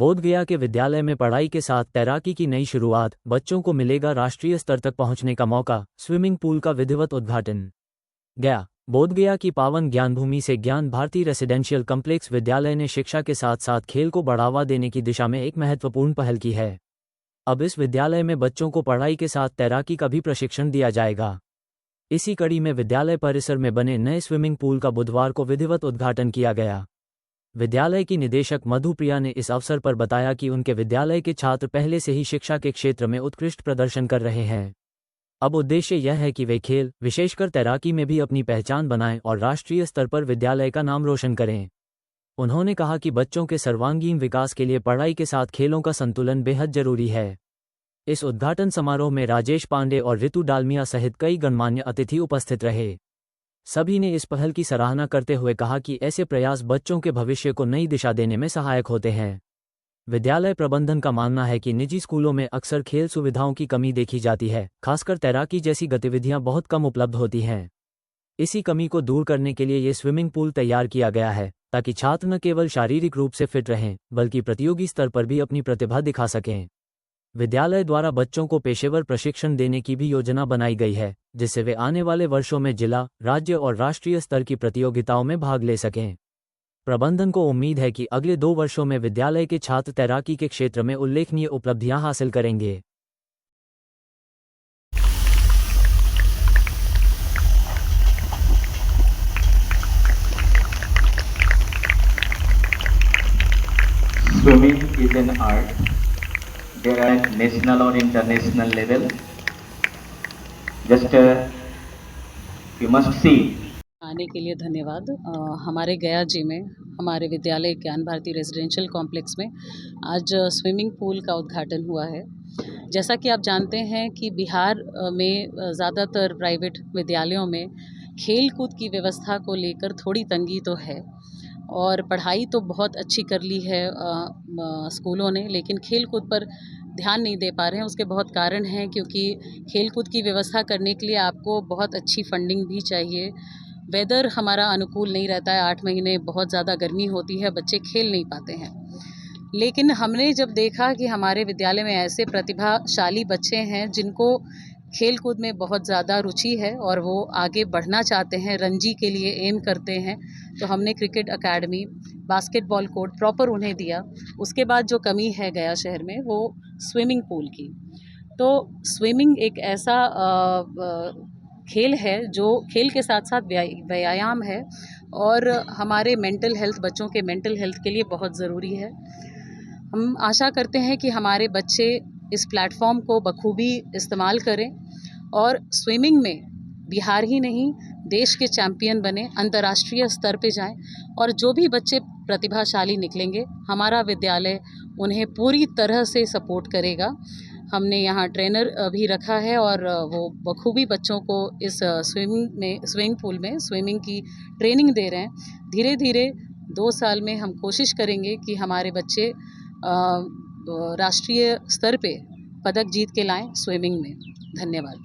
बोधगया के विद्यालय में पढ़ाई के साथ तैराकी की नई शुरुआत, बच्चों को मिलेगा राष्ट्रीय स्तर तक पहुंचने का मौका, स्विमिंग पूल का विधिवत उद्घाटन। गया। बोधगया की पावन ज्ञानभूमि से ज्ञान भारती रेसिडेंशियल कॉम्प्लेक्स विद्यालय ने शिक्षा के साथ साथ खेल को बढ़ावा देने की दिशा में एक महत्वपूर्ण पहल की है। अब इस विद्यालय में बच्चों को पढ़ाई के साथ तैराकी का भी प्रशिक्षण दिया जाएगा। इसी कड़ी में विद्यालय परिसर में बने नए स्विमिंग पूल का बुधवार को विधिवत उद्घाटन किया गया। विद्यालय की निदेशक मधुप्रिया ने इस अवसर पर बताया कि उनके विद्यालय के छात्र पहले से ही शिक्षा के क्षेत्र में उत्कृष्ट प्रदर्शन कर रहे हैं। अब उद्देश्य यह है कि वे खेल, विशेषकर तैराकी में भी अपनी पहचान बनाएं और राष्ट्रीय स्तर पर विद्यालय का नाम रोशन करें। उन्होंने कहा कि बच्चों के सर्वांगीण विकास के लिए पढ़ाई के साथ खेलों का संतुलन बेहद जरूरी है। इस उद्घाटन समारोह में राजेश पांडे और ऋतु डालमिया सहित कई गणमान्य अतिथि उपस्थित रहे। सभी ने इस पहल की सराहना करते हुए कहा कि ऐसे प्रयास बच्चों के भविष्य को नई दिशा देने में सहायक होते हैं। विद्यालय प्रबंधन का मानना है कि निजी स्कूलों में अक्सर खेल सुविधाओं की कमी देखी जाती है, खासकर तैराकी जैसी गतिविधियां बहुत कम उपलब्ध होती हैं। इसी कमी को दूर करने के लिए ये स्विमिंग पूल तैयार किया गया है, ताकि छात्र न केवल शारीरिक रूप से फिट रहें, बल्कि प्रतियोगी स्तर पर भी अपनी प्रतिभा दिखा सकें। विद्यालय द्वारा बच्चों को पेशेवर प्रशिक्षण देने की भी योजना बनाई गई है, जिससे वे आने वाले वर्षों में जिला, राज्य और राष्ट्रीय स्तर की प्रतियोगिताओं में भाग ले सकें। प्रबंधन को उम्मीद है कि अगले 2 वर्षों में विद्यालय के छात्र तैराकी के क्षेत्र में उल्लेखनीय उपलब्धियां हासिल करेंगे। Swimming is an art. There are national or international level. Just you must see. आने के लिए धन्यवाद। हमारे गया जी में हमारे विद्यालय ज्ञान भारती रेजिडेंशियल कॉम्प्लेक्स में आज स्विमिंग पूल का उद्घाटन हुआ है। जैसा कि आप जानते हैं कि बिहार में ज़्यादातर प्राइवेट विद्यालयों में खेल कूद की व्यवस्था को लेकर थोड़ी तंगी तो है, और पढ़ाई तो बहुत अच्छी कर ली है स्कूलों ने, लेकिन खेल कूद पर ध्यान नहीं दे पा रहे हैं। उसके बहुत कारण हैं, क्योंकि खेल कूद की व्यवस्था करने के लिए आपको बहुत अच्छी फंडिंग भी चाहिए। वेदर हमारा अनुकूल नहीं रहता है, 8 महीने बहुत ज़्यादा गर्मी होती है, बच्चे खेल नहीं पाते हैं। लेकिन हमने जब देखा कि हमारे विद्यालय में ऐसे प्रतिभाशाली बच्चे हैं जिनको खेल कूद में बहुत ज़्यादा रुचि है और वो आगे बढ़ना चाहते हैं, रणजी के लिए एम करते हैं, तो हमने cricket academy, basketball court proper उन्हें दिया। उसके बाद जो कमी है गया शहर में वो स्विमिंग पूल की। तो स्विमिंग एक ऐसा खेल है जो खेल के साथ साथ व्यायाम है और हमारे मेंटल हेल्थ, बच्चों के मेंटल हेल्थ के लिए बहुत ज़रूरी है। हम आशा करते हैं कि हमारे बच्चे इस प्लेटफॉर्म को बखूबी इस्तेमाल करें और स्विमिंग में बिहार ही नहीं देश के चैम्पियन बने, अंतर्राष्ट्रीय स्तर पे जाएं, और जो भी बच्चे प्रतिभाशाली निकलेंगे हमारा विद्यालय उन्हें पूरी तरह से सपोर्ट करेगा। हमने यहाँ ट्रेनर भी रखा है और वो बखूबी बच्चों को इस स्विमिंग पूल में स्विमिंग की ट्रेनिंग दे रहे हैं। धीरे धीरे 2 साल में हम कोशिश करेंगे कि हमारे बच्चे राष्ट्रीय स्तर पे पदक जीत के लाएं स्विमिंग में। धन्यवाद।